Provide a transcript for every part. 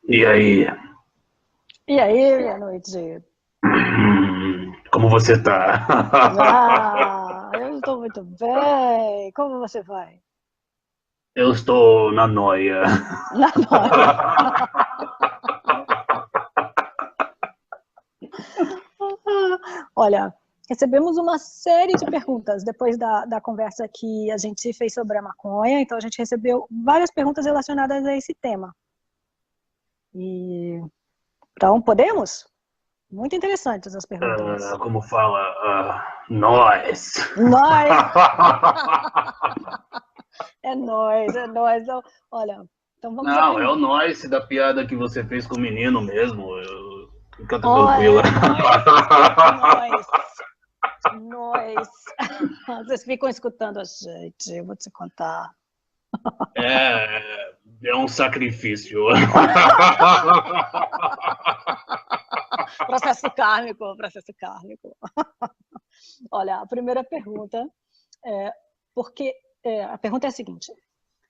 E aí? E aí, minha noite? Como você tá? Ah, eu estou muito bem. Como você vai? Eu estou na noia. Na noia. Olha, recebemos uma série de perguntas depois da conversa que a gente fez sobre a maconha. Então, a gente recebeu várias perguntas relacionadas a esse tema. E, então, podemos? Muito interessantes as perguntas. Como fala? Nós. Nós! É nós, é nós. Então, olha, então vamos à Não, é o primeira. nós da piada que você fez com o menino mesmo. Fica Oh, tranquila. é nós, nós, nós. Vocês ficam escutando a gente, eu vou te contar. É um sacrifício. Processo kármico, processo kármico. Olha, a primeira pergunta é porque a pergunta é a seguinte: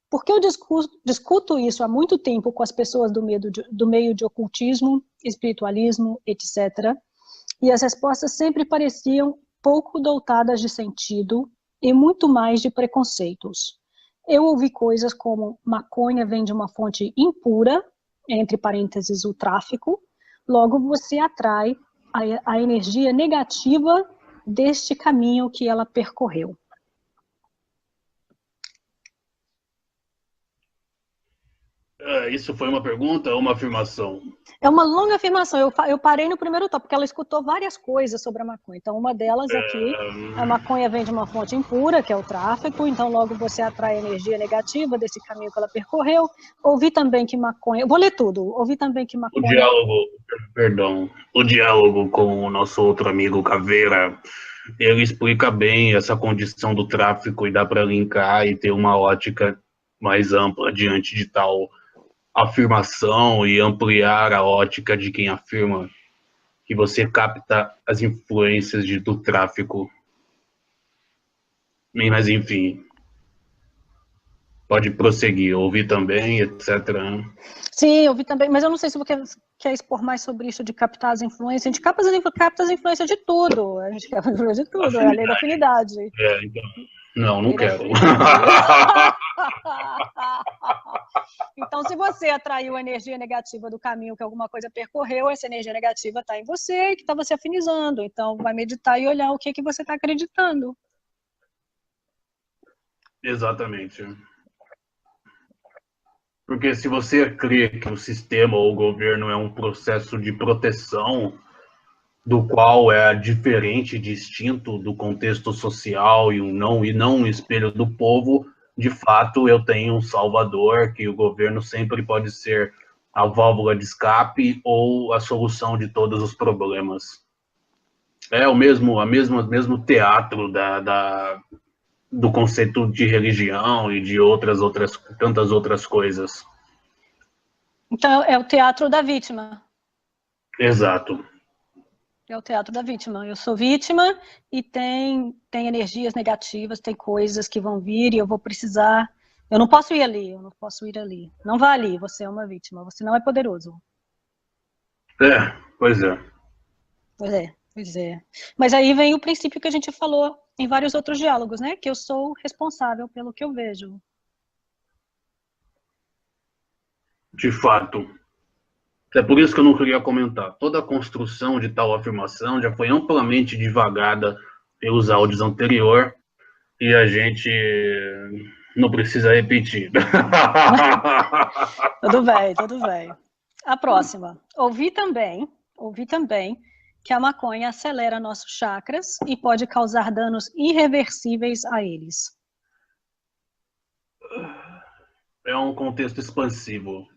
por que eu discuto isso há muito tempo com as pessoas do meio de ocultismo, espiritualismo, etc. E as respostas sempre pareciam pouco dotadas de sentido e muito mais de preconceitos. Eu ouvi coisas como maconha vem de uma fonte impura, entre parênteses o tráfico, logo você atrai a energia negativa deste caminho que ela percorreu. Isso foi uma pergunta ou uma afirmação? É uma longa afirmação. Eu parei no primeiro tópico, porque ela escutou várias coisas sobre a maconha. Então, uma delas é que a maconha vem de uma fonte impura, que é o tráfico, então logo você atrai energia negativa desse caminho que ela percorreu. Ouvi também que maconha. Eu vou ler tudo. Ouvi também que O maconha. diálogo, perdão, o diálogo com o nosso outro amigo Caveira, ele explica bem essa condição do tráfico e dá para linkar e ter uma ótica mais ampla diante de tal afirmação e ampliar a ótica de quem afirma que você capta as influências do tráfico. Mas enfim, pode prosseguir, ouvir também, etc. Sim, eu vi também, mas eu não sei se você quer expor mais sobre isso de captar as influências. A gente capta as influências de tudo. A gente capta as influências de tudo. É a lei da Afinidade. afinidade. Então, não, não Lei da quero. afinidade. Então, se você atraiu a energia negativa do caminho que alguma coisa percorreu, essa energia negativa está em você e que está você afinizando. Então, vai meditar e olhar o que você está acreditando. Exatamente. Porque se você crê que o sistema ou o governo é um processo de proteção, do qual é diferente, distinto do contexto social e não um espelho do povo, de fato eu tenho um salvador, que o governo sempre pode ser a válvula de escape ou a solução de todos os problemas. É o mesmo teatro do conceito de religião e de tantas outras coisas. Então, é o teatro da vítima. Exato. É o teatro da vítima. Eu sou vítima e tem energias negativas, tem coisas que vão vir e eu vou precisar. Eu não posso ir ali, eu não posso ir ali. Não vá ali, você é uma vítima, você não é poderoso. Pois é. Pois é, pois é. Mas aí vem o princípio que a gente falou em vários outros diálogos, né? Que eu sou responsável pelo que eu vejo. De fato. É por isso que eu não queria comentar. Toda a construção de tal afirmação já foi amplamente divagada pelos áudios anteriores e a gente não precisa repetir. Tudo bem, tudo bem. A próxima. Ouvi também que a maconha acelera nossos chakras e pode causar danos irreversíveis a eles. É um contexto expansivo.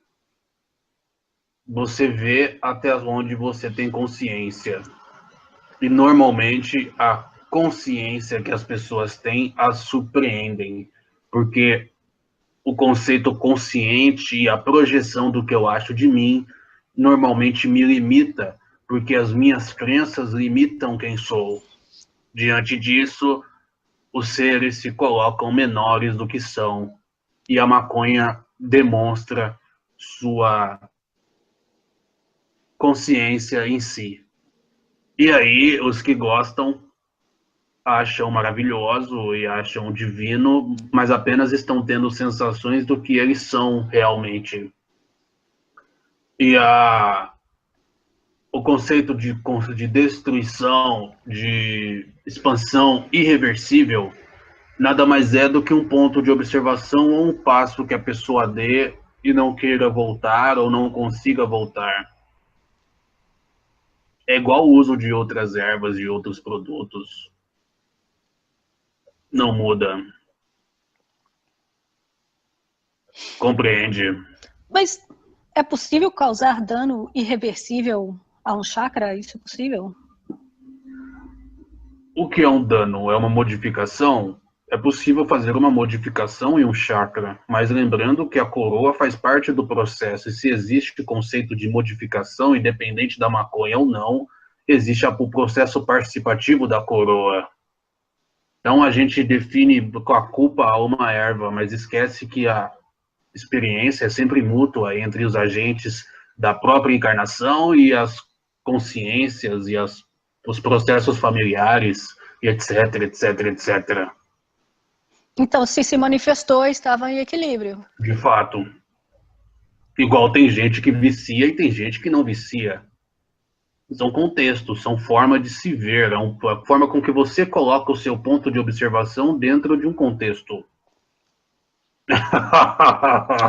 Você vê até onde você tem consciência. E normalmente a consciência que as pessoas têm as surpreendem, porque o conceito consciente e a projeção do que eu acho de mim normalmente me limita, porque as minhas crenças limitam quem sou. Diante disso, os seres se colocam menores do que são, e a maconha demonstra sua consciência em si. E aí, os que gostam acham maravilhoso e acham divino, mas apenas estão tendo sensações do que eles são realmente. E o conceito de destruição, de expansão irreversível, nada mais é do que um ponto de observação ou um passo que a pessoa dê e não queira voltar ou não consiga voltar. É igual o uso de outras ervas, de outros produtos. Não muda. Compreende? Mas é possível causar dano irreversível a um chakra? Isso é possível? O que é um dano? É uma modificação? É possível fazer uma modificação em um chakra, mas lembrando que a coroa faz parte do processo, e se existe o conceito de modificação, independente da maconha ou não, existe o processo participativo da coroa. Então a gente define com a culpa a uma erva, mas esquece que a experiência é sempre mútua entre os agentes da própria encarnação e as consciências e os processos familiares, e etc, etc, etc. Então, se manifestou, estava em equilíbrio. De fato. Igual tem gente que vicia e tem gente que não vicia. São contextos, são forma de se ver, a forma com que você coloca o seu ponto de observação dentro de um contexto.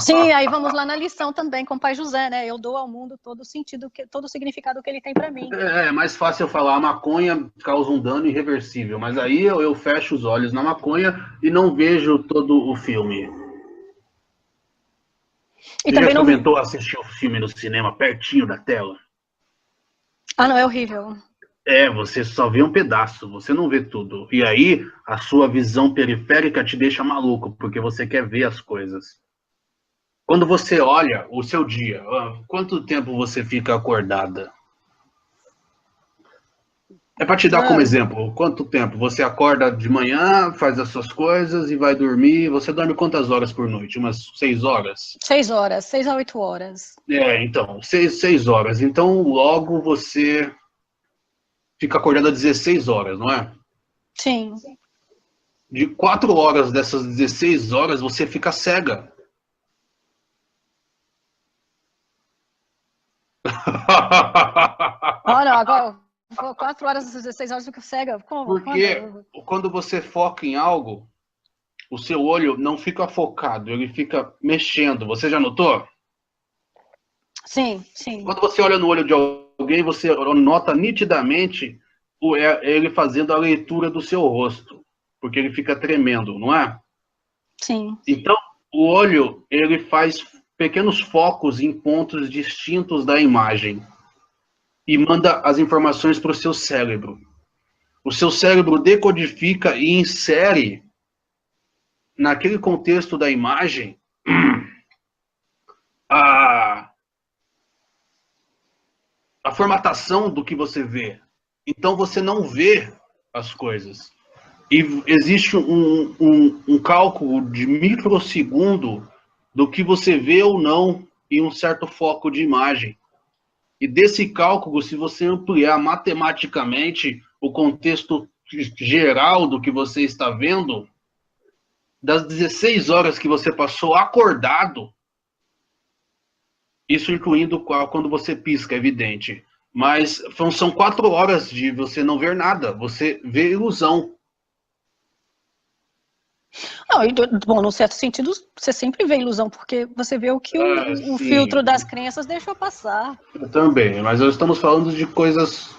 Sim, aí vamos lá na lição também com o Pai José, né? Eu dou ao mundo todo o sentido, todo o significado que ele tem para mim. É mais fácil eu falar, a maconha causa um dano irreversível, mas aí eu fecho os olhos na maconha e não vejo todo o filme. E Você já também não... experimentou assistir o filme no cinema pertinho da tela? Ah, não, é horrível. É, você só vê um pedaço, você não vê tudo. E aí, a sua visão periférica te deixa maluco, porque você quer ver as coisas. Quando você olha o seu dia, quanto tempo você fica acordada? É para te dar como exemplo, quanto tempo? Você acorda de manhã, faz as suas coisas e vai dormir. Você dorme quantas horas por noite? Umas 6 horas? 6 horas, 6 a 8 horas. É, então, 6 horas. Então, logo você fica acordada 16 horas, não é? Sim. De 4 horas dessas 16 horas, você fica cega. Olha, agora 4 horas, 16 horas, fica cega. Como? Porque quando você foca em algo, o seu olho não fica focado, ele fica mexendo. Você já notou? Sim, sim. Quando você olha no olho de alguém, você nota nitidamente ele fazendo a leitura do seu rosto, porque ele fica tremendo, não é? Sim. Então, o olho, ele faz pequenos focos em pontos distintos da imagem e manda as informações para o seu cérebro. O seu cérebro decodifica e insere naquele contexto da imagem a formatação do que você vê. Então você não vê as coisas. E existe um cálculo de microsegundo do que você vê ou não em um certo foco de imagem. E desse cálculo, se você ampliar matematicamente o contexto geral do que você está vendo, das 16 horas que você passou acordado, isso incluindo quando você pisca, é evidente. Mas são 4 horas de você não ver nada, você vê ilusão. Não, bom, num certo sentido, você sempre vê ilusão, porque você vê o que o filtro das crenças deixou passar. Eu também, mas nós estamos falando de coisas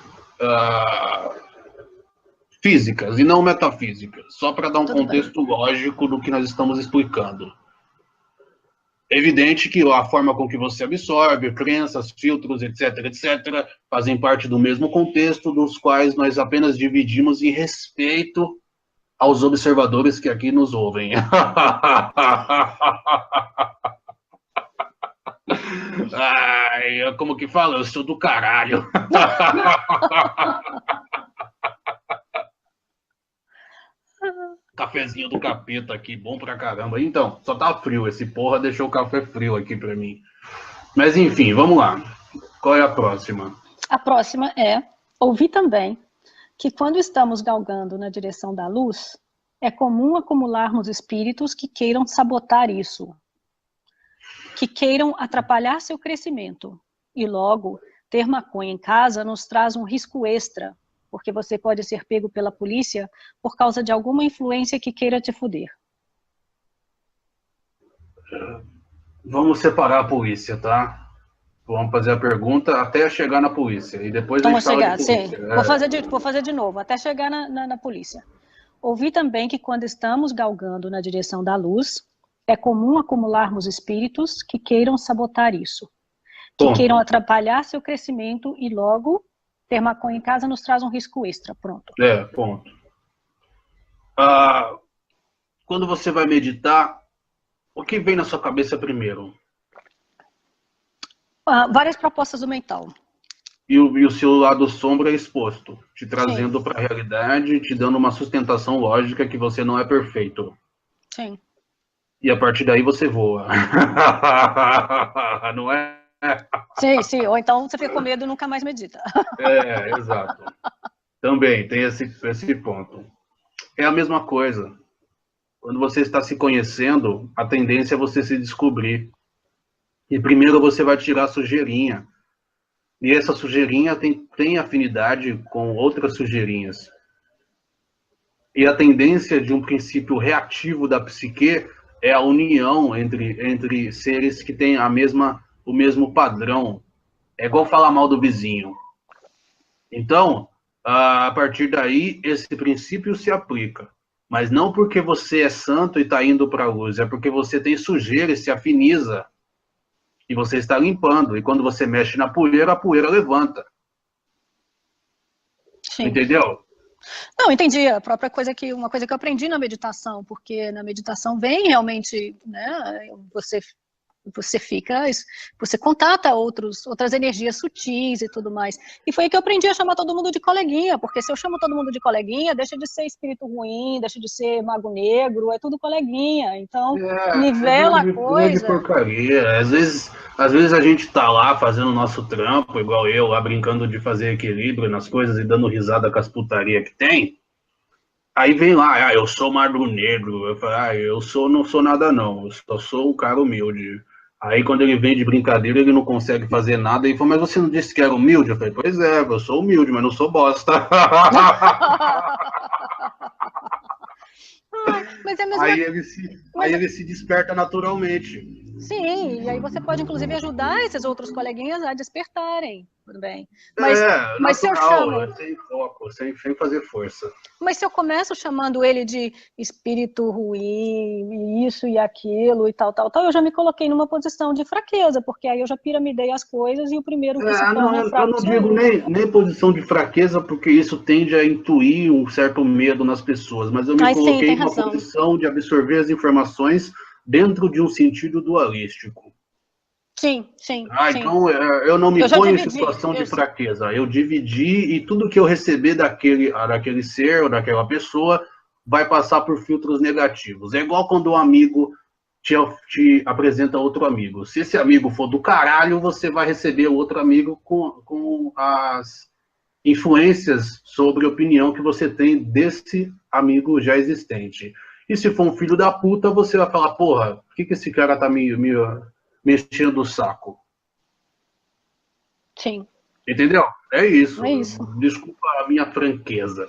físicas e não metafísicas, só para dar um contexto lógico do que nós estamos explicando. É evidente que a forma com que você absorve, crenças, filtros, etc., etc., fazem parte do mesmo contexto, dos quais nós apenas dividimos em respeito aos observadores que aqui nos ouvem. Ai, como que fala? Eu sou do caralho. cafezinho do capeta aqui, bom pra caramba. Então, só tá frio, esse porra deixou o café frio aqui pra mim. Mas enfim, vamos lá. Qual é a próxima? A próxima é: ouvi também que quando estamos galgando na direção da luz, é comum acumularmos espíritos que queiram sabotar isso, que queiram atrapalhar seu crescimento. E logo, ter maconha em casa nos traz um risco extra, porque você pode ser pego pela polícia por causa de alguma influência que queira te fuder. Vamos separar a polícia, tá? Vamos fazer a pergunta até chegar na polícia. E depois Vamos a gente chegar, fala de sim. polícia. Vou fazer de novo, até chegar na polícia. Ouvi também que quando estamos galgando na direção da luz, é comum acumularmos espíritos que queiram sabotar isso, que Ponto. queiram atrapalhar seu crescimento e logo ter maconha em casa nos traz um risco extra. Pronto. Ponto. Quando você vai meditar, o que vem na sua cabeça primeiro? Várias propostas do mental. E o seu lado sombra é exposto, te trazendo para a realidade, te dando uma sustentação lógica que você não é perfeito. Sim. E a partir daí você voa. Não é? Sim. Ou então você fica com medo e nunca mais medita. Exato. Também tem esse ponto. É a mesma coisa. Quando você está se conhecendo, a tendência é você se descobrir. E primeiro você vai tirar a sujeirinha. E essa sujeirinha tem afinidade com outras sujeirinhas. E a tendência de um princípio reativo da psique é a união entre seres que têm o mesmo padrão. É igual falar mal do vizinho. Então, a partir daí, esse princípio se aplica. Mas não porque você é santo e está indo para a luz, é porque você tem sujeira e se afiniza. E você está limpando. E quando você mexe na poeira, a poeira levanta. Sim. Entendeu? Não, entendi. Uma coisa que eu aprendi na meditação, porque na meditação vem realmente, né, você contata outras energias sutis e tudo mais. E foi aí que eu aprendi a chamar todo mundo de coleguinha, porque se eu chamo todo mundo de coleguinha, deixa de ser espírito ruim, deixa de ser mago negro, é tudo coleguinha. Então, nivela a coisa. De porcaria. Às vezes a gente tá lá fazendo o nosso trampo, igual eu, lá brincando de fazer equilíbrio nas coisas e dando risada com as putaria que tem. Aí vem lá, eu sou mago negro. Eu falo, não sou nada não, eu só sou um cara humilde. Aí quando ele vem de brincadeira, ele não consegue fazer nada e fala, mas você não disse que era humilde? Eu falei, pois é, eu sou humilde, mas não sou bosta. Mas é mesmo... Aí ele se desperta naturalmente. Sim, e aí você pode inclusive ajudar esses outros coleguinhas a despertarem, tudo bem. Mas se eu chamo... sem foco, sem fazer força. Mas se eu começo chamando ele de espírito ruim, isso e aquilo e tal, eu já me coloquei numa posição de fraqueza, porque aí eu já piramidei as coisas e o primeiro que se torna fraco... Eu não digo nem posição de fraqueza, porque isso tende a intuir um certo medo nas pessoas, mas eu me coloquei numa posição de absorver as informações dentro de um sentido dualístico. Sim. Então eu não me ponho em situação de fraqueza. Eu dividi e tudo que eu receber daquele ser ou daquela pessoa vai passar por filtros negativos. É igual quando um amigo te apresenta outro amigo. Se esse amigo for do caralho, você vai receber outro amigo com as influências sobre a opinião que você tem desse amigo já existente. E se for um filho da puta, você vai falar, porra, por que esse cara tá me enchendo o saco? Sim. Entendeu? É isso. É isso. Desculpa a minha franqueza.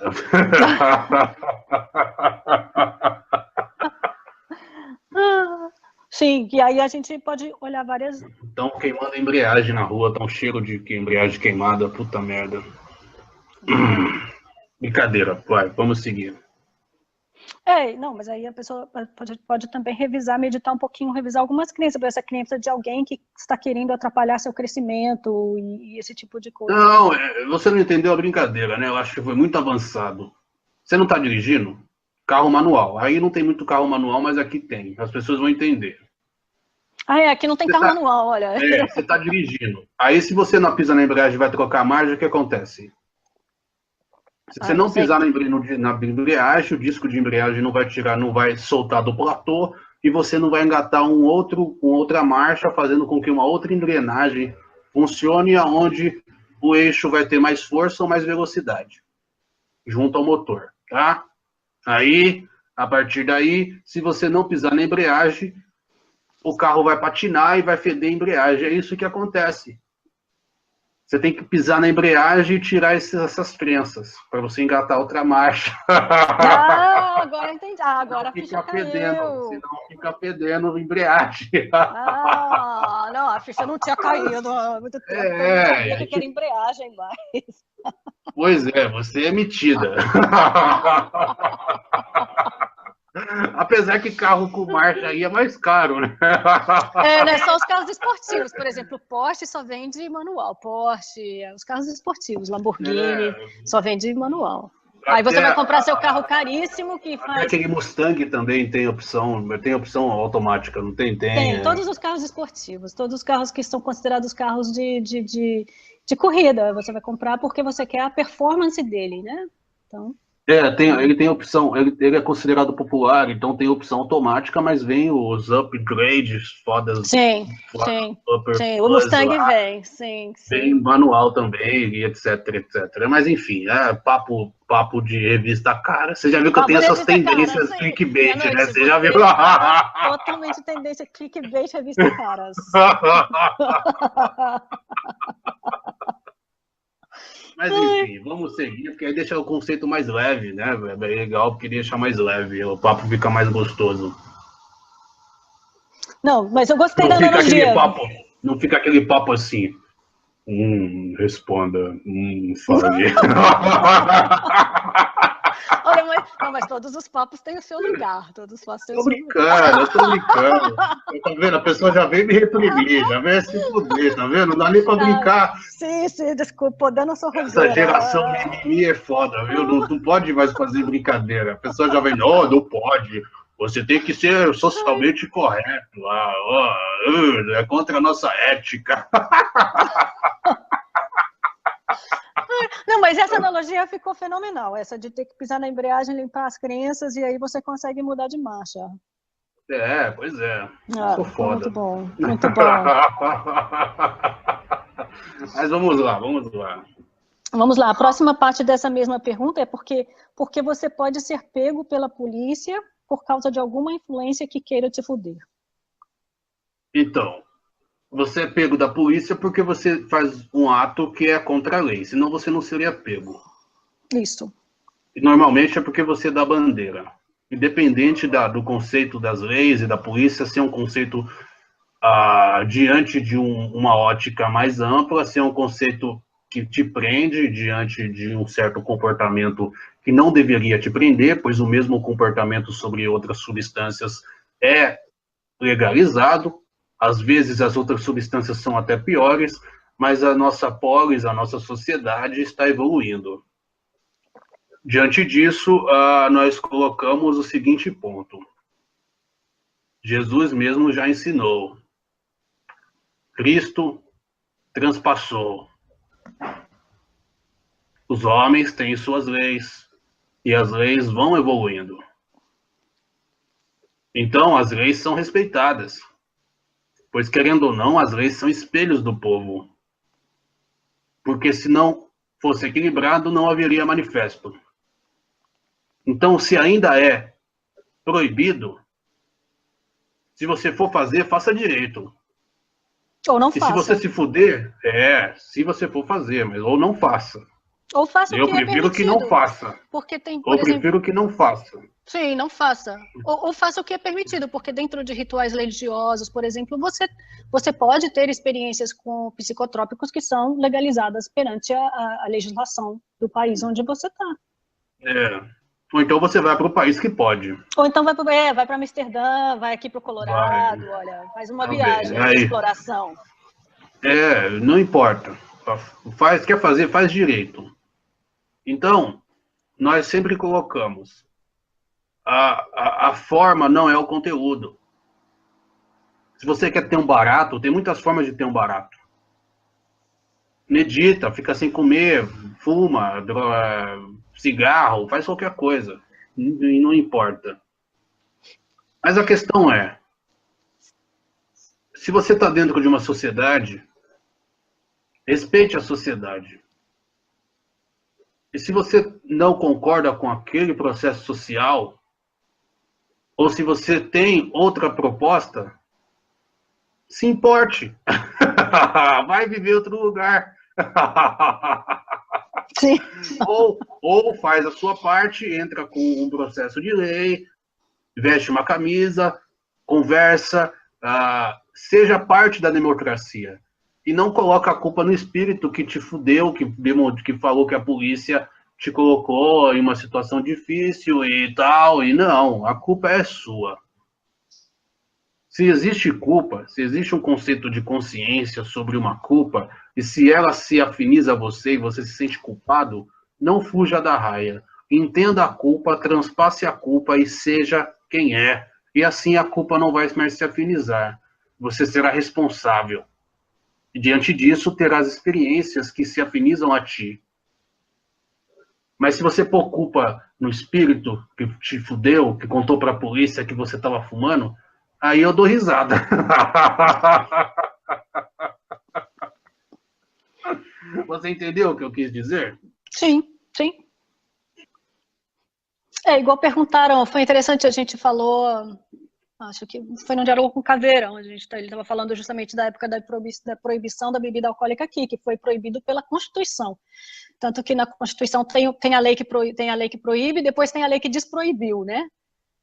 Sim, e aí a gente pode olhar várias... Estão queimando a embreagem na rua, tá um cheiro de embreagem queimada, puta merda. Brincadeira, vai, vamos seguir. Não, mas aí a pessoa pode também meditar um pouquinho, revisar algumas crenças, por essa crença de alguém que está querendo atrapalhar seu crescimento e esse tipo de coisa. Não, você não entendeu a brincadeira, né? Eu acho que foi muito avançado. Você não está dirigindo? Carro manual. Aí não tem muito carro manual, mas aqui tem. As pessoas vão entender. Aqui não tem carro manual, olha. Você está dirigindo. Aí se você não pisa na embreagem e vai trocar a margem, o que acontece? Se você não pisar na embreagem, o disco de embreagem não vai tirar, não vai soltar do platô, e você não vai engatar outra marcha, fazendo com que uma outra engrenagem funcione, aonde o eixo vai ter mais força ou mais velocidade, junto ao motor, tá? Aí, a partir daí, se você não pisar na embreagem, o carro vai patinar e vai feder a embreagem. É isso que acontece. Você tem que pisar na embreagem e tirar essas prensas, para você engatar outra marcha. Ah, agora entendi. Ah, agora a ficha Senão caiu. fica fedendo embreagem. Ah, não, a ficha não tinha caído há muito tempo, então eu não sabia que era embreagem mais. Pois é, você é metida. Apesar que carro com marcha aí é mais caro, né? Né? São os carros esportivos, por exemplo, Porsche só vende manual. Porsche, os carros esportivos, Lamborghini, só vende manual. Aí você vai comprar seu carro caríssimo que faz... Aquele Mustang também tem opção automática, não tem? Tem, todos os carros esportivos, todos os carros que são considerados carros de corrida, você vai comprar porque você quer a performance dele, né? Então... ele tem opção, ele é considerado popular, então tem opção automática, mas vem os upgrades fodas. Sim. O Mustang lá, sim. Vem manual também, e etc. Mas enfim, papo de revista cara. Você já viu que eu tenho essas tendências clickbait, né? Você já viu? Totalmente tendência clickbait, revista caras. Mas enfim, vamos seguir, porque aí deixa o conceito mais leve, né? É legal porque deixa mais leve, o papo fica mais gostoso. Não, mas eu gostei da analogia. Não fica aquele papo assim. Responda. Fale. Olha, mas todos os papos têm o seu lugar. Todos os papos têm o seu lugar. Eu tô brincando. Tá vendo? A pessoa já veio me reprimir, já veio se fuder, tá vendo? Não dá nem pra brincar. Sim, desculpa, podendo sorrir. Essa geração mimimi é foda, viu? Não pode mais fazer brincadeira. A pessoa já vem, não pode. Você tem que ser socialmente correto. É contra a nossa ética. Não, mas essa analogia ficou fenomenal, essa de ter que pisar na embreagem, limpar as crenças e aí você consegue mudar de marcha. Pois é. Sou foda. Muito bom, muito bom. Mas vamos lá. Vamos lá, a próxima parte dessa mesma pergunta é porque você pode ser pego pela polícia por causa de alguma influência que queira te fuder. Então, você é pego da polícia porque você faz um ato que é contra a lei, senão você não seria pego. Isso. E normalmente é porque você dá bandeira. Independente do conceito das leis e da polícia ser um conceito diante de uma ótica mais ampla, ser um conceito que te prende diante de um certo comportamento que não deveria te prender, pois o mesmo comportamento sobre outras substâncias é legalizado. Às vezes as outras substâncias são até piores, mas a nossa polis, a nossa sociedade está evoluindo. Diante disso, nós colocamos o seguinte ponto. Jesus mesmo já ensinou. Cristo transpassou. Os homens têm suas leis, e as leis vão evoluindo. Então, as leis são respeitadas. Pois, querendo ou não, as leis são espelhos do povo. Porque se não fosse equilibrado, não haveria manifesto. Então, se ainda é proibido, se você for fazer, faça direito. Ou não faça. E se você se fuder, se você for fazer, mas ou não faça. Ou faça o que é permitido. Eu prefiro que não faça. Porque tem, eu prefiro que não faça. Sim, não faça. Ou faça o que é permitido, porque dentro de rituais religiosos, por exemplo, você pode ter experiências com psicotrópicos que são legalizadas perante a legislação do país onde você está. Ou então você vai para o país que pode. Ou então vai para Amsterdã, vai aqui para o Colorado, olha, faz uma viagem de exploração. Não importa. Quer fazer, faz direito. Então, nós sempre colocamos, a forma não é o conteúdo. Se você quer ter um barato, tem muitas formas de ter um barato. Medita, fica sem comer, fuma, cigarro, faz qualquer coisa, e não importa. Mas a questão é, se você está dentro de uma sociedade, respeite a sociedade. E se você não concorda com aquele processo social, ou se você tem outra proposta, se importe. Vai viver em outro lugar. Sim. Ou faz a sua parte, entra com um processo de lei, veste uma camisa, conversa, seja parte da democracia. E não coloca a culpa no espírito que te fudeu, que falou que a polícia te colocou em uma situação difícil e tal. E não, a culpa é sua. Se existe culpa, se existe um conceito de consciência sobre uma culpa, e se ela se afiniza a você e você se sente culpado, não fuja da raia. Entenda a culpa, transpasse a culpa e seja quem é. E assim a culpa não vai mais se afinizar. Você será responsável. E diante disso, terás experiências que se afinizam a ti. Mas se você pôr culpa no espírito que te fudeu, que contou para a polícia que você estava fumando, aí eu dou risada. Você entendeu o que eu quis dizer? Sim, sim. Igual perguntaram, foi interessante, a gente falou, acho que foi no diálogo com o Caveira, onde ele estava falando justamente da época da proibição da bebida alcoólica aqui, que foi proibido pela Constituição. Tanto que na Constituição tem a lei que proíbe, depois tem a lei que desproibiu, né?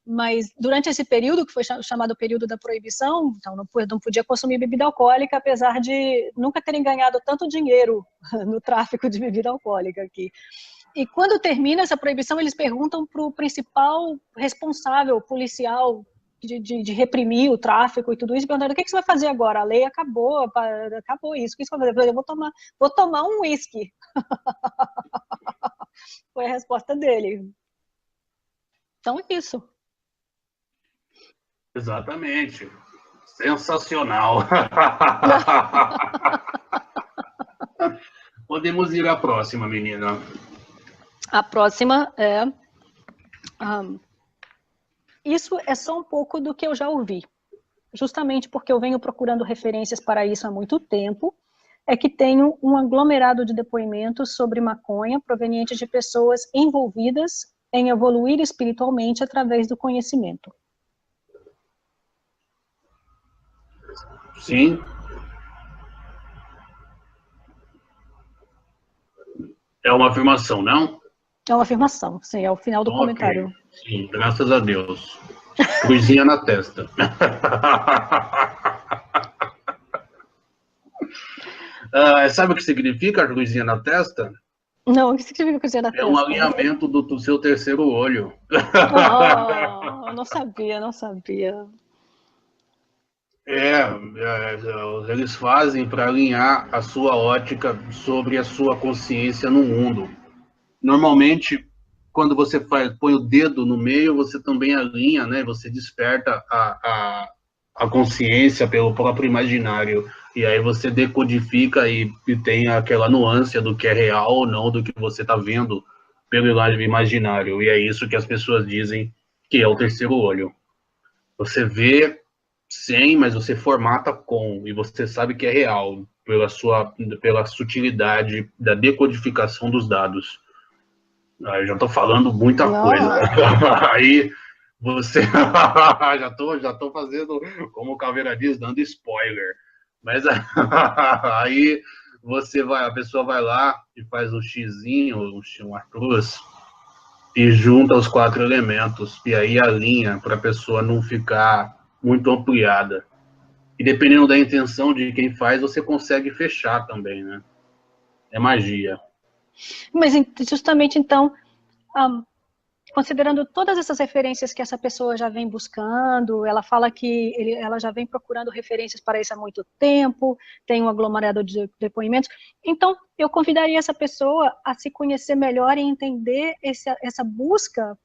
Mas durante esse período, que foi chamado período da proibição, então não podia consumir bebida alcoólica, apesar de nunca terem ganhado tanto dinheiro no tráfico de bebida alcoólica aqui. E quando termina essa proibição, eles perguntam para o principal responsável policial de reprimir o tráfico e tudo isso, perguntando: o que você vai fazer agora? A lei acabou isso, o que você vai fazer? Eu vou tomar um uísque. Foi a resposta dele. Então é isso. Exatamente. Sensacional. Podemos ir à próxima, menina. A próxima é... isso é só um pouco do que eu já ouvi. Justamente porque eu venho procurando referências para isso há muito tempo, é que tenho um aglomerado de depoimentos sobre maconha provenientes de pessoas envolvidas em evoluir espiritualmente através do conhecimento. Sim. É uma afirmação, não? É uma afirmação, sim, é o final do comentário. Okay. Sim, graças a Deus. Cruzinha na testa. Sabe o que significa a cruzinha na testa? Não, o que significa cruzinha na testa? É um alinhamento do seu terceiro olho. Eu não sabia. Eles fazem para alinhar a sua ótica sobre a sua consciência no mundo. Normalmente, quando você põe o dedo no meio, você também alinha, né? Você desperta a consciência pelo próprio imaginário. E aí você decodifica e tem aquela nuance do que é real ou não, do que você está vendo pelo imaginário. E é isso que as pessoas dizem que é o terceiro olho. Você vê sem, mas você formata com, e você sabe que é real, pela sutilidade da decodificação dos dados. Eu já estou falando muita coisa. Aí você já tô fazendo, como o Caveira diz, dando spoiler. Mas aí a pessoa vai lá e faz um xizinho, uma cruz, e junta os 4 elementos, e aí alinha para a pessoa não ficar muito ampliada. E dependendo da intenção de quem faz, você consegue fechar também, né? É magia. Mas justamente então, considerando todas essas referências que essa pessoa já vem buscando, ela fala que ela já vem procurando referências para isso há muito tempo, tem um aglomerado de depoimentos, então eu convidaria essa pessoa a se conhecer melhor e entender essa busca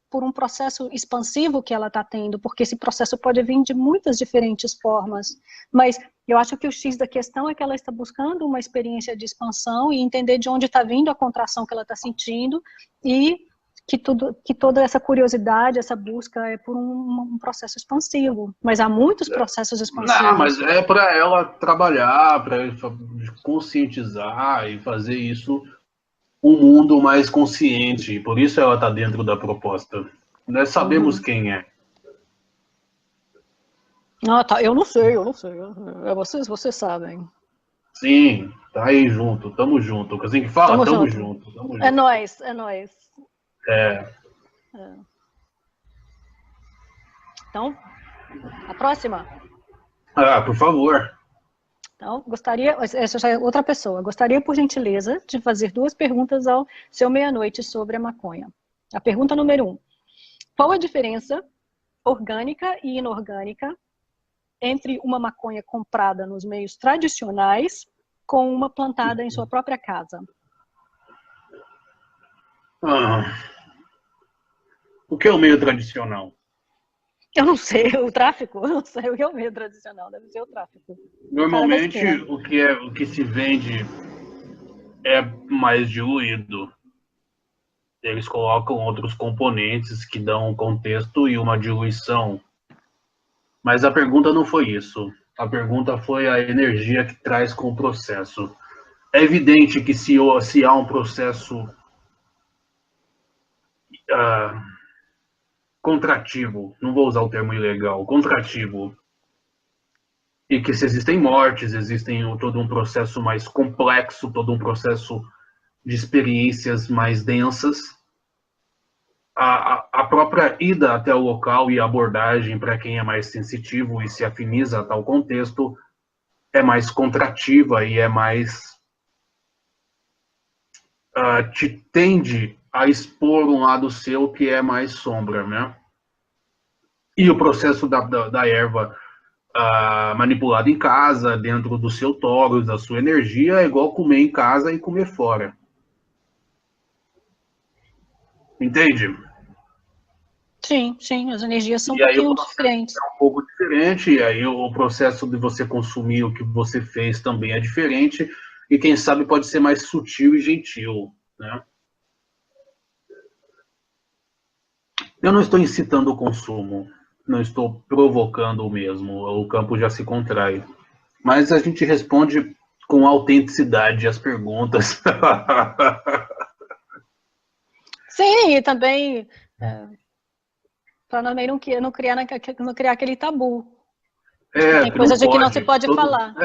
por um processo expansivo que ela está tendo, porque esse processo pode vir de muitas diferentes formas, mas Eu acho que o X da questão é que ela está buscando uma experiência de expansão e entender de onde está vindo a contração que ela está sentindo e que toda essa curiosidade, essa busca é por um processo expansivo. Mas há muitos processos expansivos. Não, mas é para ela trabalhar, para conscientizar e fazer isso um mundo mais consciente. Por isso ela está dentro da proposta. Nós sabemos quem é. Ah, tá. Eu não sei. É vocês sabem. Sim, tá aí junto, tamo junto. Assim que fala, tamo junto. É nóis, é nóis. É. Então, a próxima. Ah, por favor. Então, essa já é outra pessoa, gostaria, por gentileza, de fazer 2 perguntas ao seu meia-noite sobre a maconha. A pergunta número 1. Qual a diferença orgânica e inorgânica entre uma maconha comprada nos meios tradicionais com uma plantada em sua própria casa? O que é o meio tradicional? Eu não sei, o tráfico? Eu não sei o que é o meio tradicional, deve ser o tráfico. Normalmente, o que se vende é mais diluído. Eles colocam outros componentes que dão um contexto e uma diluição. Mas a pergunta não foi isso. A pergunta foi a energia que traz com o processo. É evidente que se há um processo contrativo, não vou usar o termo ilegal, contrativo, e que se existem mortes, existem todo um processo mais complexo, todo um processo de experiências mais densas, a própria ida até o local e a abordagem para quem é mais sensitivo e se afiniza a tal contexto é mais contrativa e é mais te tende a expor um lado seu que é mais sombra, né? E o processo da erva manipulada em casa, dentro do seu tórax, da sua energia, é igual comer em casa e comer fora. Entende? Sim, as energias são um pouquinho diferentes. É um pouco diferente, e aí o processo de você consumir o que você fez também é diferente, e quem sabe pode ser mais sutil e gentil, né? Eu não estou incitando o consumo, não estou provocando o mesmo, o campo já se contrai. Mas a gente responde com autenticidade as perguntas. Sim, e também para também não criar aquele tabu. Tem coisas de que não se pode falar.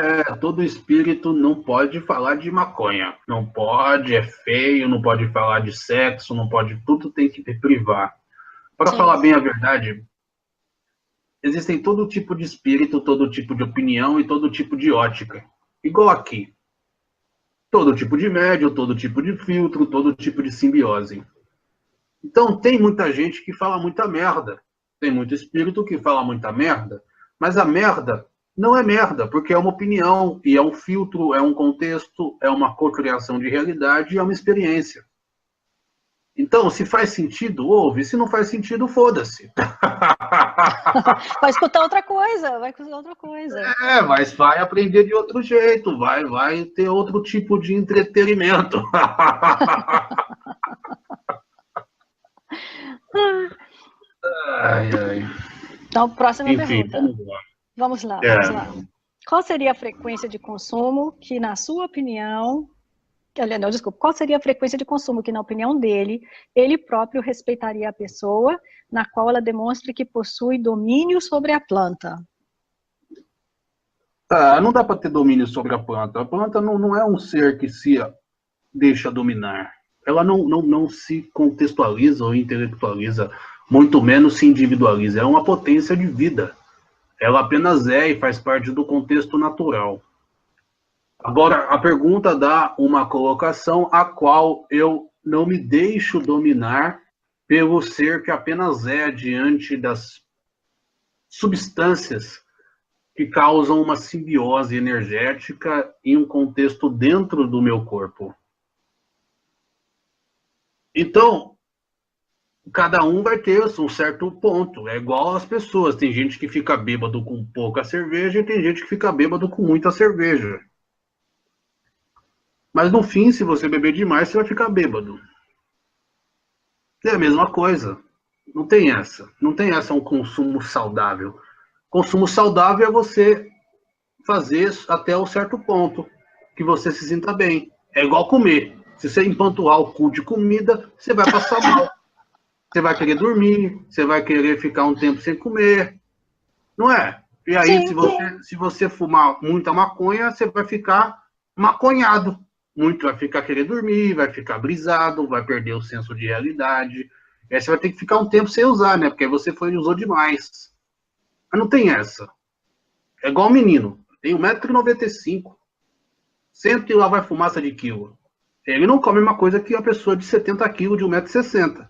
Todo espírito não pode falar de maconha. Não pode, é feio, não pode falar de sexo, não pode, tudo tem que privar. Para falar bem a verdade, existem todo tipo de espírito, todo tipo de opinião e todo tipo de ótica. Igual aqui. Todo tipo de médium, todo tipo de filtro, todo tipo de simbiose. Então, tem muita gente que fala muita merda. Tem muito espírito que fala muita merda. Mas a merda não é merda, porque é uma opinião, e é um filtro, é um contexto, é uma cocriação de realidade e é uma experiência. Então, se faz sentido, ouve. Se não faz sentido, foda-se. Vai escutar outra coisa, Mas vai aprender de outro jeito, vai ter outro tipo de entretenimento. Ai. Então, próxima Enfim, pergunta. Vamos lá. Qual seria a frequência de consumo que, na sua opinião... Qual seria a frequência de consumo que, na opinião dele, ele próprio respeitaria a pessoa na qual ela demonstre que possui domínio sobre a planta? Não dá para ter domínio sobre a planta. A planta não é um ser que se deixa dominar. Ela não se contextualiza ou intelectualiza, muito menos se individualiza. É uma potência de vida. Ela apenas é e faz parte do contexto natural. Agora, a pergunta dá uma colocação a qual eu não me deixo dominar pelo ser que apenas é diante das substâncias que causam uma simbiose energética em um contexto dentro do meu corpo. Então, cada um vai ter um certo ponto. É igual as pessoas. Tem gente que fica bêbado com pouca cerveja e tem gente que fica bêbado com muita cerveja. Mas no fim, se você beber demais, você vai ficar bêbado. É a mesma coisa. Não tem essa. Não tem essa um consumo saudável. Consumo saudável é você fazer até um certo ponto que você se sinta bem. É igual comer. Se você empanturrar o cu de comida, você vai passar mal. Você vai querer dormir, você vai querer ficar um tempo sem comer. Não é? E aí, se você fumar muita maconha, você vai ficar maconhado. Muito vai ficar querer dormir, vai ficar brisado, vai perder o senso de realidade. E aí você vai ter que ficar um tempo sem usar, né? Porque aí você usou demais. Mas não tem essa. É igual um menino. Tem 1,95 m. Senta e lá vai fumaça de quilo. Ele não come uma coisa que a pessoa de 70 kg de 1,60 m.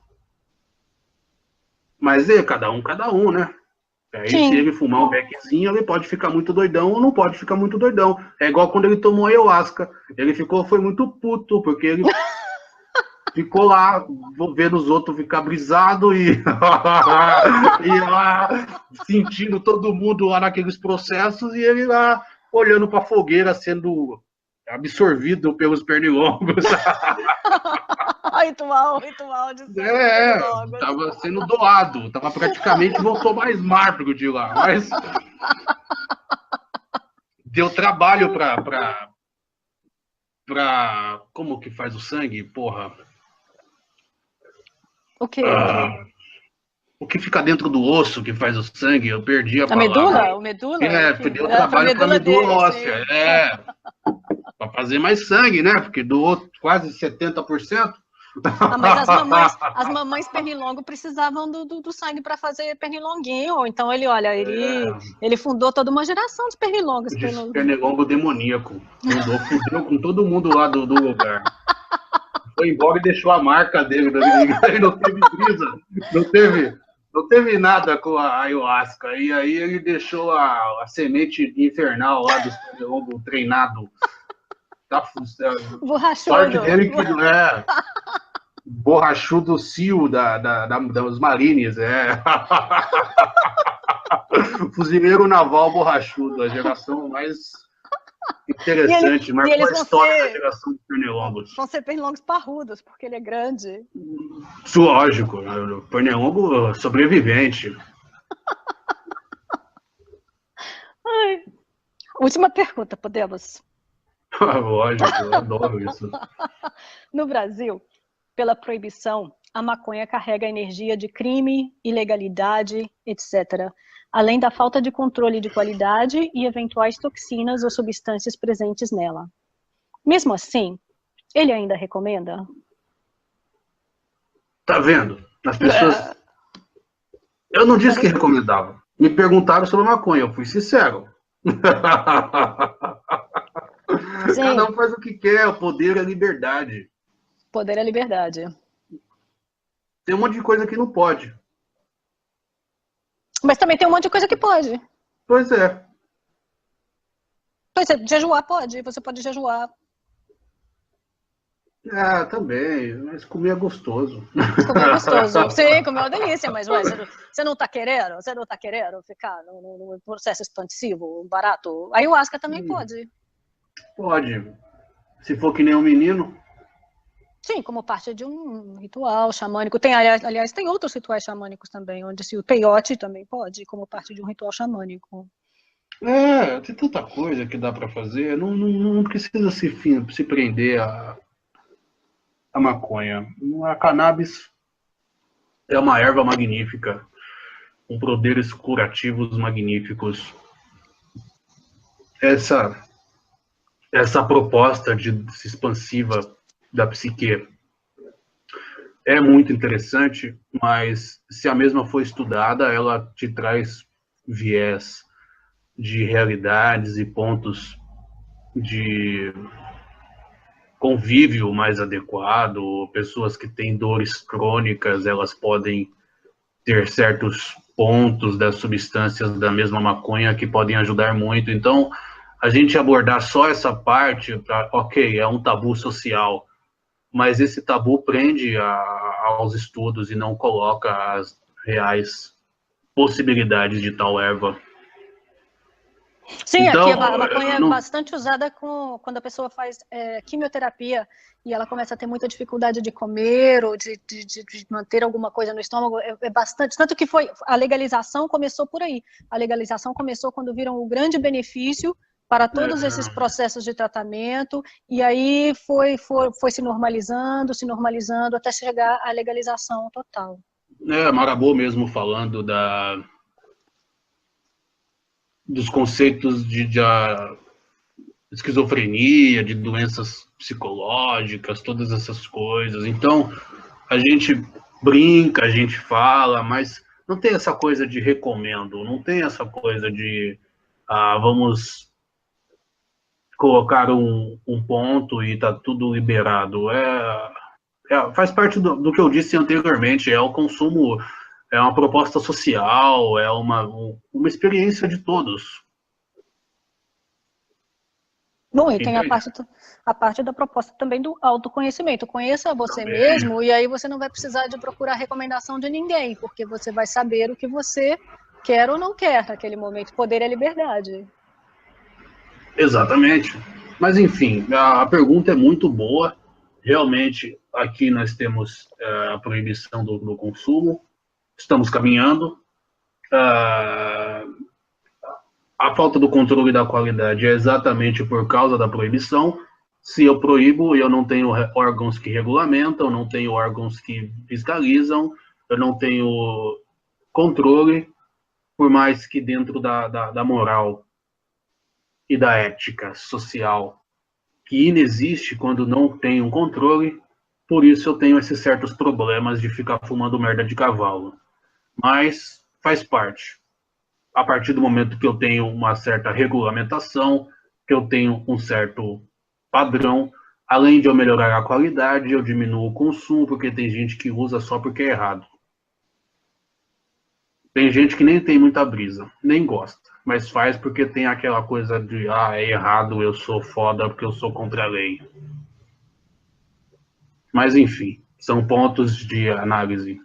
Mas é cada um, né? Aí se ele fumar um beckzinho, ele pode ficar muito doidão ou não pode ficar muito doidão. É igual quando ele tomou ayahuasca. Ele foi muito puto, porque ele ficou lá vendo os outros ficar brisado e lá sentindo todo mundo lá naqueles processos e ele lá olhando para a fogueira sendo absorvido pelos pernilongos. Ritual de pernilongos. Tava sendo doado, tava praticamente voltou mais magro de lá, mas deu trabalho pra como que faz o sangue, porra? O quê? O que fica dentro do osso que faz o sangue, eu perdi a palavra. Medula? O medula? Deu trabalho pra medula óssea, pra fazer mais sangue, né? Porque doou quase 70%. Mas as mamães pernilongo precisavam do sangue para fazer pernilonguinho. Então ele fundou toda uma geração de pernilongos. Pernilongo demoníaco. Fudeu com todo mundo lá do lugar. Foi embora e deixou a marca dele. Ele não teve brisa. Não teve nada com a ayahuasca. E aí ele deixou a semente infernal lá do pernilongo treinado. Borrachudo. Sorte dele que não é borrachudo cio dos marines, Fuzileiro naval borrachudo, a geração mais interessante, marcou a história da geração de pernilongos. Vão ser pernilongos parrudos, porque ele é grande. Lógico, pernilongo sobrevivente. Ai. Última pergunta, podemos? Lógico, eu adoro isso. No Brasil, pela proibição, a maconha carrega a energia de crime, ilegalidade, etc., além da falta de controle de qualidade e eventuais toxinas ou substâncias presentes nela. Mesmo assim, ele ainda recomenda? Tá vendo? As pessoas... Eu não disse que recomendava. Me perguntaram sobre a maconha, eu fui sincero. Sim. Cada um faz o que quer, o poder é a liberdade. Poder é liberdade. Tem um monte de coisa que não pode. Mas também tem um monte de coisa que pode. Pois é. Pois é, jejuar pode, você pode jejuar. Também, mas comer é gostoso. Comer é gostoso. Sim, comer é uma delícia, mas ué, você não tá querendo? Você não tá querendo ficar no processo expansivo, barato? A ayahuasca também pode. Pode. Se for que nem um menino. Sim, como parte de um ritual xamânico. Aliás, tem outros rituais xamânicos também, onde o peiote também pode, como parte de um ritual xamânico. Tem tanta coisa que dá para fazer. Não precisa se prender a maconha. A cannabis é uma erva magnífica, com poderes curativos magníficos. Essa proposta de expansiva da psique é muito interessante, mas se a mesma for estudada, ela te traz viés de realidades e pontos de convívio mais adequado. Pessoas que têm dores crônicas, elas podem ter certos pontos das substâncias da mesma maconha que podem ajudar muito. Então, a gente abordar só essa parte, é um tabu social, mas esse tabu prende aos estudos e não coloca as reais possibilidades de tal erva. Sim, Então, aqui a maconha é bastante usada quando a pessoa faz quimioterapia e ela começa a ter muita dificuldade de comer ou de manter alguma coisa no estômago, é bastante. Tanto que a legalização começou por aí. A legalização começou quando viram o grande benefício para todos esses processos de tratamento, e aí foi se normalizando, até chegar à legalização total. Marabô mesmo falando dos conceitos de esquizofrenia, de doenças psicológicas, todas essas coisas. Então, a gente brinca, a gente fala, mas não tem essa coisa de recomendo, não tem essa coisa de vamos colocar um ponto e tá tudo liberado. Faz parte do que eu disse anteriormente, é o consumo, é uma proposta social, é uma experiência de todos. Bom, e tem a parte da proposta também do autoconhecimento. Conheça você mesmo e aí você não vai precisar de procurar recomendação de ninguém, porque você vai saber o que você quer ou não quer naquele momento. Poder é liberdade. Exatamente. Mas, enfim, a pergunta é muito boa. Realmente, aqui nós temos a proibição do consumo. Estamos caminhando. A falta do controle da qualidade é exatamente por causa da proibição. Se eu proíbo, eu não tenho órgãos que regulamentam, não tenho órgãos que fiscalizam, eu não tenho controle, por mais que dentro da moral e da ética social, que inexiste quando não tem um controle, por isso eu tenho esses certos problemas de ficar fumando merda de cavalo. Mas faz parte. A partir do momento que eu tenho uma certa regulamentação, que eu tenho um certo padrão, além de eu melhorar a qualidade, eu diminuo o consumo, porque tem gente que usa só porque é errado. Tem gente que nem tem muita brisa, nem gosta, mas faz porque tem aquela coisa de, é errado, eu sou foda porque eu sou contra a lei. Mas, enfim, são pontos de análise.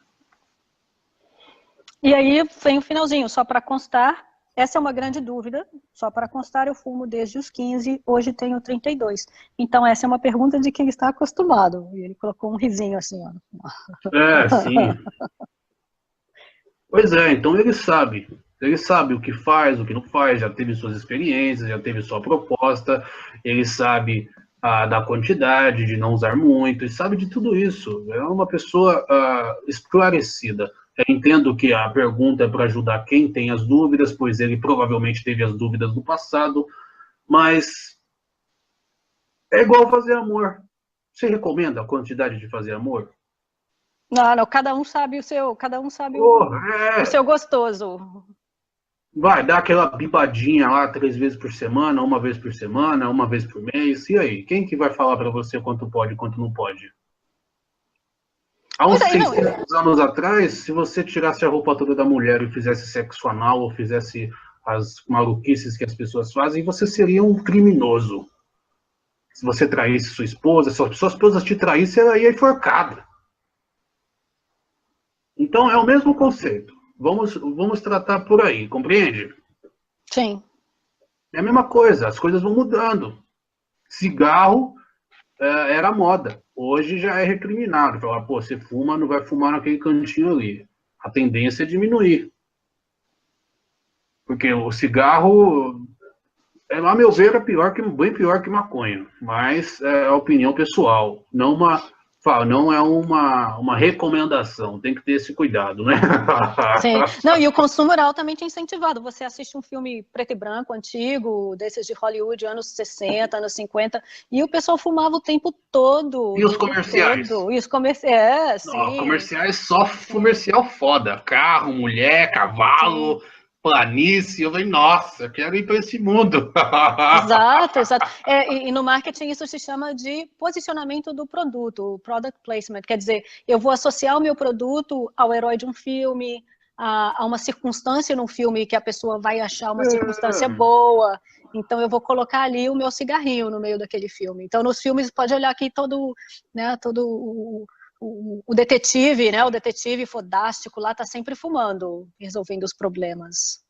E aí vem o finalzinho, só para constar, essa é uma grande dúvida, só para constar, eu fumo desde os 15, hoje tenho 32. Então essa é uma pergunta de quem está acostumado. E ele colocou um risinho assim, ó. Sim. Pois é, então ele sabe o que faz, o que não faz, já teve suas experiências, já teve sua proposta, ele sabe da quantidade, de não usar muito, e sabe de tudo isso. É uma pessoa esclarecida. Eu entendo que a pergunta é para ajudar quem tem as dúvidas, pois ele provavelmente teve as dúvidas no passado, mas é igual fazer amor. Você recomenda a quantidade de fazer amor? Não, cada um sabe o seu gostoso. Vai dar aquela bibadinha lá 3 vezes por semana, uma vez por semana, uma vez por mês. E aí? Quem que vai falar para você quanto pode e quanto não pode? Há uns 600 anos atrás, se você tirasse a roupa toda da mulher e fizesse sexo anal ou fizesse as maluquices que as pessoas fazem, você seria um criminoso. Se você traísse sua esposa, se sua esposa te traísse, ela ia enforcada. Então é o mesmo conceito. Vamos tratar por aí, compreende? Sim. É a mesma coisa, as coisas vão mudando. Cigarro era moda, hoje já é recriminado. Falar, pô, você fuma, não vai fumar naquele cantinho ali. A tendência é diminuir. Porque o cigarro, a meu ver, é bem pior que maconha. Mas é a opinião pessoal, não é uma recomendação, tem que ter esse cuidado, né? Sim. Não, e o consumo era altamente incentivado. Você assiste um filme preto e branco, antigo, desses de Hollywood, anos 60, anos 50, e o pessoal fumava o tempo todo. E os comerciais? E os comerciais, sim. Não, comerciais só comercial foda. Carro, mulher, cavalo, sim. Planície. Eu falei, nossa, eu quero ir para esse mundo. Exato, exato. E no marketing isso se chama de posicionamento do produto, product placement. Quer dizer, eu vou associar o meu produto ao herói de um filme, a uma circunstância no filme que a pessoa vai achar uma circunstância boa. Então eu vou colocar ali o meu cigarrinho no meio daquele filme. Então nos filmes, pode olhar aqui todo o o detetive, né? O detetive fodástico lá tá sempre fumando, resolvendo os problemas.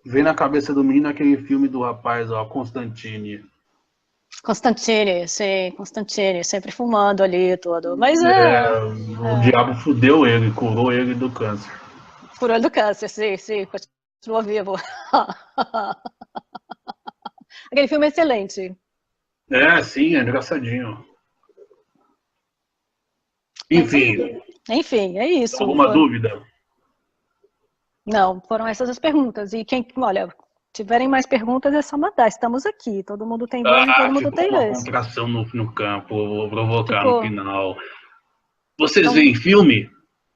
Vem na cabeça do menino aquele filme do rapaz, ó, Constantine. Constantine, sim, Constantine, sempre fumando ali tudo. Mas O diabo fudeu ele, curou ele do câncer. curou do câncer, sim, continua vivo. Aquele filme é excelente. Sim, é engraçadinho. Enfim. Enfim, é isso. Alguma dúvida? Não, foram essas as perguntas. E quem, olha, tiverem mais perguntas é só mandar. Estamos aqui. Todo mundo tem voz e todo mundo tem uma vez. contração no campo, vou provocar no Ficou. final. Vocês Então, veem filme?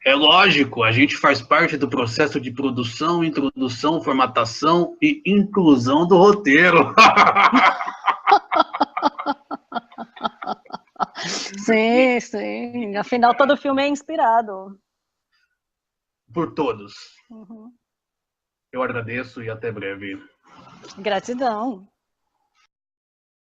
É lógico, a gente faz parte do processo de produção, introdução, formatação e inclusão do roteiro. sim. Afinal, todo filme é inspirado. Por todos. Uhum. Eu agradeço e até breve. Gratidão.